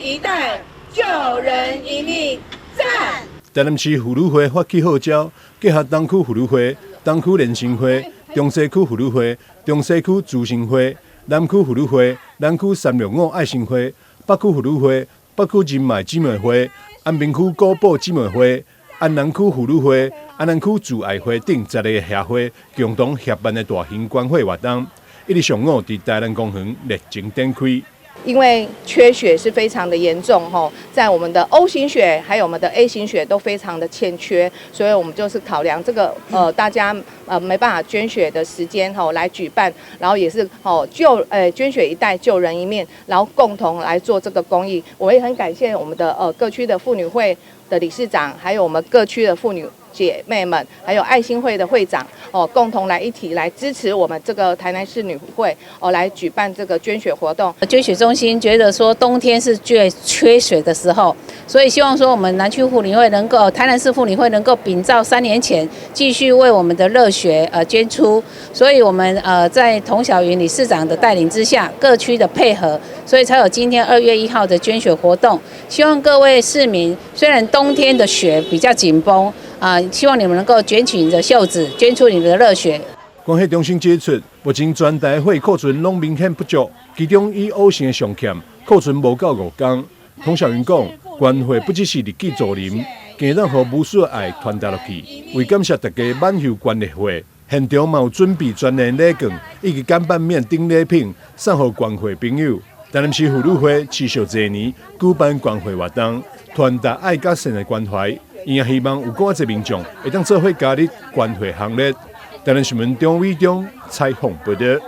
一代，救人一命，讚！台南市婦女會發起號召，結合東區婦女會、東區聯心會、中西區婦女會、中西區慈誠會、南區婦女會、南區365愛心會、北區婦女會、北區仁愛姊妹會、安平區古堡姊妹會、安南區婦女會、安南區慈愛會等10個協會共同協辦的大型關懷活動，1日上午在台南公園熱情展開。因為缺血是非常的嚴重吼，在我們的 O 型血還有我們的 A 型血都非常的欠缺，所以我們就是考量這個大家沒辦法捐血的時間吼來舉辦，然後也是捐血一代救人一命，然後共同來做這個公益。我也很感謝我們的各區的婦女會的理事長，還有我們各區的婦女姐妹們，還有愛心會的會長共同来一起來支持我们这個台南市女會來舉辦這個捐血活動。捐血中心覺得說冬天是最缺血的時候，所以希望說我們南區婦女會能夠，台南市婦女會能夠秉照3年前繼續為我們的熱血捐出，所以我們在童曉雲理事長的帶領之下，各區的配合，所以才有今天2月1號的捐血活動。希望各位市民，雖然冬天的血比較緊繃。希望你們能夠捲起你的袖子，捐出你們的熱血。關係中心指出，目前全台血庫存攏明顯不足，其中以O型的上欠，庫存無夠5天。童曉雲講，捐血不只是日記助人，更讓予無數的愛傳達落去。為感謝大家滿袖捐的血，現場嘛有準備專人禮券以及乾拌麵等禮品，送予捐血朋友。台南市婦女會持續這年舉辦捐血活動，傳達愛甲善的關懷。伊也希望有更多民眾會當做伙加入捐血行列。台南新聞張偉忠採訪報道。